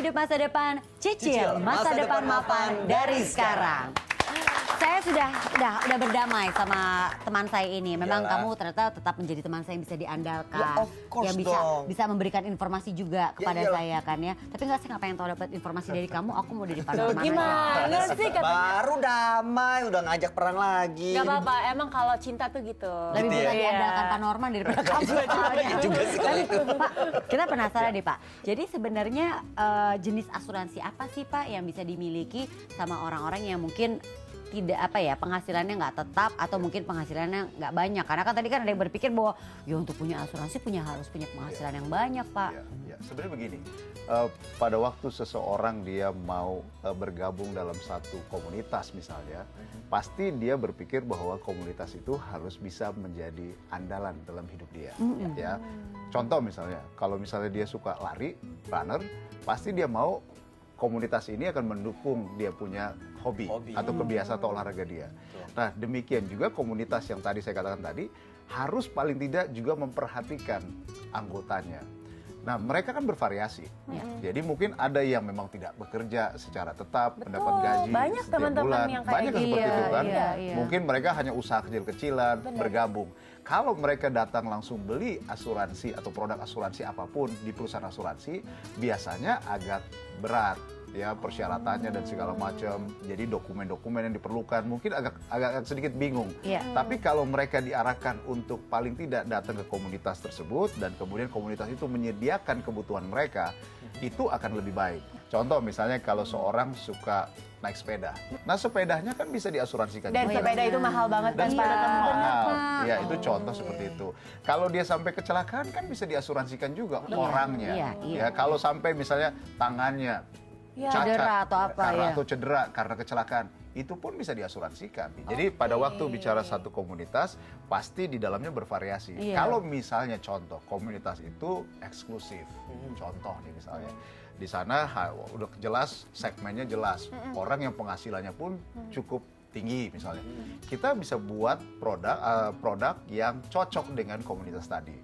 hidup masa depan, cicil masa depan mapan dari sekarang. Saya sudah berdamai sama teman saya ini. Memang kamu ternyata tetap menjadi teman saya yang bisa diandalkan, Ya, of course yang bisa memberikan informasi juga kepada saya kan ya. Tapi saya nggak pengen tahu dapat informasi dari kamu. Aku mau dari Panorama. Gimana sih katanya? Baru damai, udah ngajak perang lagi. Gak apa-apa, emang kalau cinta tuh gitu. Lebih bisa Iya. diandalkan Panorama daripada kamu. soalnya. juga sih kalau itu. Pak, kita penasaran deh Pak. Jadi sebenarnya jenis asuransi apa sih Pak yang bisa dimiliki sama orang-orang yang mungkin tidak penghasilannya nggak tetap atau mungkin penghasilannya nggak banyak, karena kan tadi kan ada yang berpikir bahwa ya untuk punya asuransi harus punya penghasilan yang banyak Pak. Ya, sebenarnya begini, pada waktu seseorang dia mau bergabung dalam satu komunitas misalnya, pasti dia berpikir bahwa komunitas itu harus bisa menjadi andalan dalam hidup dia. Ya, contoh misalnya, kalau misalnya dia suka lari, runner, pasti dia mau komunitas ini akan mendukung dia punya hobi. Atau kebiasaan atau olahraga dia. Nah, demikian juga komunitas yang tadi saya katakan tadi harus paling tidak juga memperhatikan anggotanya. Nah, mereka kan bervariasi. Jadi mungkin ada yang memang tidak bekerja secara tetap, mendapat gaji banyak setiap teman-teman bulan. yang kayak Banyak gitu. seperti itu kan. Iya. Mungkin mereka hanya usaha kecil-kecilan, bergabung. Kalau mereka datang langsung beli asuransi atau produk asuransi apapun di perusahaan asuransi, biasanya agak berat ya persyaratannya dan segala macam. Jadi dokumen-dokumen yang diperlukan mungkin agak sedikit bingung. Iya. Tapi kalau mereka diarahkan untuk paling tidak datang ke komunitas tersebut dan kemudian komunitas itu menyediakan kebutuhan mereka, itu akan lebih baik. Contoh misalnya kalau seorang suka naik sepeda. Nah, sepedanya kan bisa diasuransikan Dan juga. sepeda itu mahal banget Dan kan sepeda kan Pak? mahal. Ya, itu contoh seperti itu. Kalau dia sampai kecelakaan kan bisa diasuransikan juga orangnya. Iya. Ya, kalau sampai misalnya tangannya cacat Cedera atau apa ya. atau cedera karena kecelakaan, itu pun bisa diasuransikan. Jadi pada waktu bicara satu komunitas, pasti di dalamnya bervariasi. Iya. Kalau misalnya contoh komunitas itu eksklusif, contoh nih misalnya, di sana udah jelas segmennya jelas, orang yang penghasilannya pun cukup tinggi misalnya, kita bisa buat produk yang cocok dengan komunitas tadi.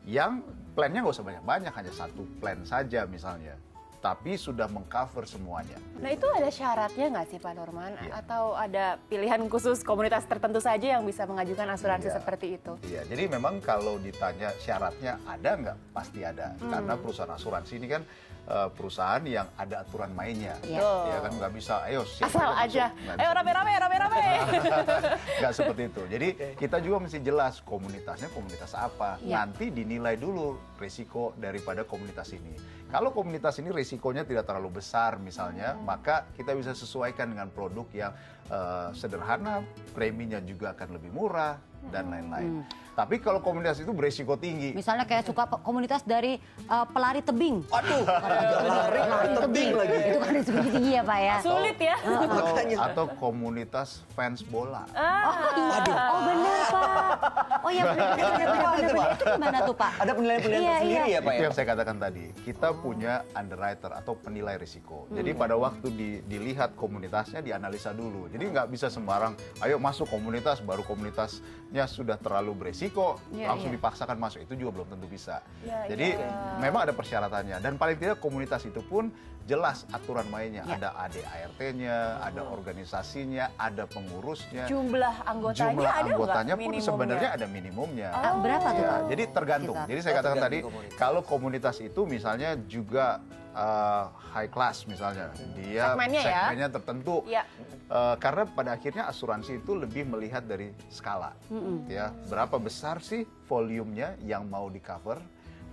Yang plannya nggak usah banyak-banyak, hanya satu plan saja misalnya, tapi sudah mengcover semuanya. Nah itu ada syaratnya nggak sih Pak Norman? Iya. Atau ada pilihan khusus komunitas tertentu saja yang bisa mengajukan asuransi Iya. seperti itu? Iya, jadi memang kalau ditanya syaratnya ada nggak? Pasti ada. Karena perusahaan asuransi ini kan perusahaan yang ada aturan mainnya. Iya. Ya kan nggak bisa, ayo siapa Asal aja, ayo rame-rame. Nggak seperti itu. Jadi kita juga mesti jelas komunitasnya komunitas apa. Iya. Nanti dinilai dulu risiko daripada komunitas ini. Kalau komunitas ini risikonya tidak terlalu besar misalnya, maka kita bisa sesuaikan dengan produk yang sederhana, preminya juga akan lebih murah dan lain-lain. Tapi kalau komunitas itu berisiko tinggi. Misalnya kayak suka komunitas dari pelari tebing. Aduh, lari tebing lagi. Itu kan risiko tinggi ya Pak ya. Sulit ya? Atau komunitas fans bola. Oh benar Pak. Oh ya benar. Itu gimana tuh Pak? Ada penilaian-penilaian Iya, tersendiri iya. ya Pak Itu ya? yang saya katakan tadi. Kita punya underwriter atau penilai risiko. Jadi pada waktu dilihat komunitasnya, dianalisa dulu. Jadi nggak bisa sembarang, ayo masuk komunitas, baru komunitasnya sudah terlalu berisiko, Iya, langsung iya. dipaksakan masuk. Itu juga belum tentu bisa. Iya, Jadi memang ada persyaratannya. Dan paling tidak komunitas itu pun jelas aturan mainnya. Iya. Ada ADART-nya, ada organisasinya, ada pengurusnya. Jumlah anggotanya Jumlah ada nggak anggotanya pun minimumnya? sebenarnya ada minimumnya. Berapa tuh Ya, Pak? jadi tergantung. Sekitar. Jadi saya katakan tadi, Tergantung komunitas. kalau komunitas itu misalnya juga high class misalnya, dia Segmennya ya? segmennya tertentu. Iya. Karena pada akhirnya asuransi itu lebih melihat dari skala, ya berapa besar sih volumenya yang mau di cover,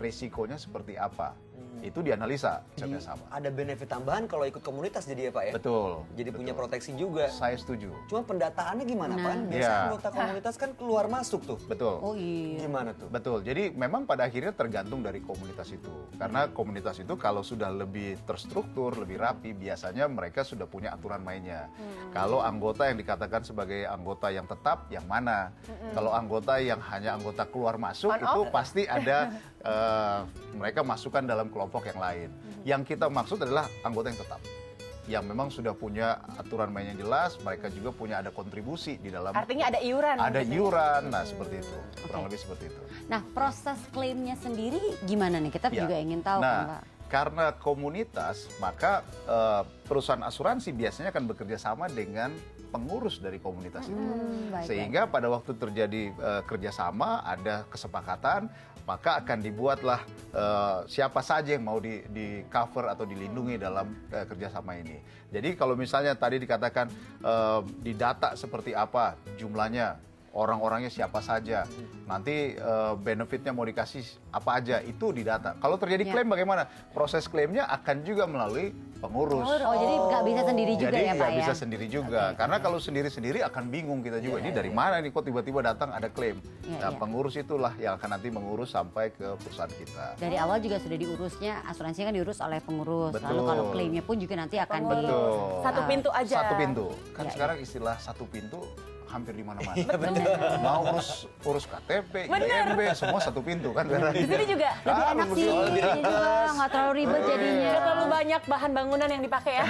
resikonya seperti apa, itu dianalisa Jadi sama. ada benefit tambahan kalau ikut komunitas jadi ya Pak ya? Betul. Jadi punya betul. proteksi juga. Saya setuju. Cuma pendataannya gimana Pak? Nah. Biasanya Iya. anggota komunitas kan keluar masuk tuh. Betul. Oh iya. Gimana tuh? Betul. Jadi memang pada akhirnya tergantung dari komunitas itu. Karena komunitas itu kalau sudah lebih terstruktur, lebih rapi, biasanya mereka sudah punya aturan mainnya. Kalau anggota yang dikatakan sebagai anggota yang tetap, yang mana? Kalau anggota yang hanya anggota keluar masuk, On itu off? pasti ada mereka masukkan dalam kelompok yang lain. Yang kita maksud adalah anggota yang tetap. Yang memang sudah punya aturan main yang jelas, mereka juga punya ada kontribusi di dalam. Artinya ada iuran. Ada iuran, nah seperti itu, kurang lebih seperti itu. Nah proses klaimnya sendiri gimana nih? Kita Ya. juga ingin tahu kan Nah, Pak. karena komunitas, maka perusahaan asuransi biasanya akan bekerja sama dengan pengurus dari komunitas itu. Baik, Sehingga pada waktu terjadi kerjasama, ada kesepakatan, maka akan dibuatlah siapa saja yang mau di cover atau dilindungi dalam kerjasama ini. Jadi kalau misalnya tadi dikatakan didata seperti apa jumlahnya, orang-orangnya siapa saja, nanti benefitnya mau dikasih apa aja, itu didata. Kalau terjadi klaim bagaimana? Proses klaimnya akan juga melalui pengurus. Oh, jadi nggak bisa sendiri juga Jadi ya Pak nggak ya? bisa sendiri juga, karena kalau sendiri-sendiri akan bingung kita juga. Ini dari mana nih kok tiba-tiba datang ada klaim? Nah, pengurus itulah yang akan nanti mengurus sampai ke perusahaan kita. Dari awal juga sudah diurusnya, asuransinya kan diurus oleh pengurus. Lalu Betul. kalau klaimnya pun juga nanti akan di... Betul. Satu pintu aja. Satu pintu. Kan Ya, sekarang istilah satu pintu hampir di mana-mana. Mau urus KTP, Bener. IMB, semua satu pintu kan. Di sini juga. Lebih enak sih, jadi juga nggak terlalu ribet jadinya. Nggak terlalu banyak bahan bangunan yang dipakai ya.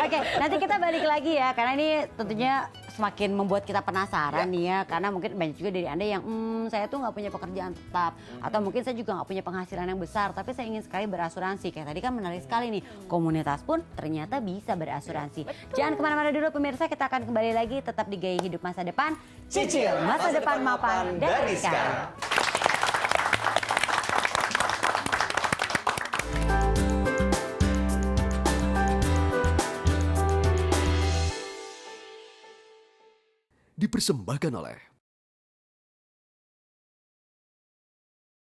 Oke, nanti kita balik lagi ya, karena ini tentunya semakin membuat kita penasaran nih ya, karena mungkin banyak juga dari Anda yang saya tuh nggak punya pekerjaan tetap, atau mungkin saya juga nggak punya penghasilan yang besar, tapi saya ingin sekali berasuransi. Kayak tadi kan menarik sekali nih, komunitas pun ternyata bisa berasuransi. Jangan kemana-mana dulu pemirsa, kita akan kembali lagi tetap di Gaya Hidup Masa Depan. Cicil masa depan mapan dari sekarang. Dipersembahkan oleh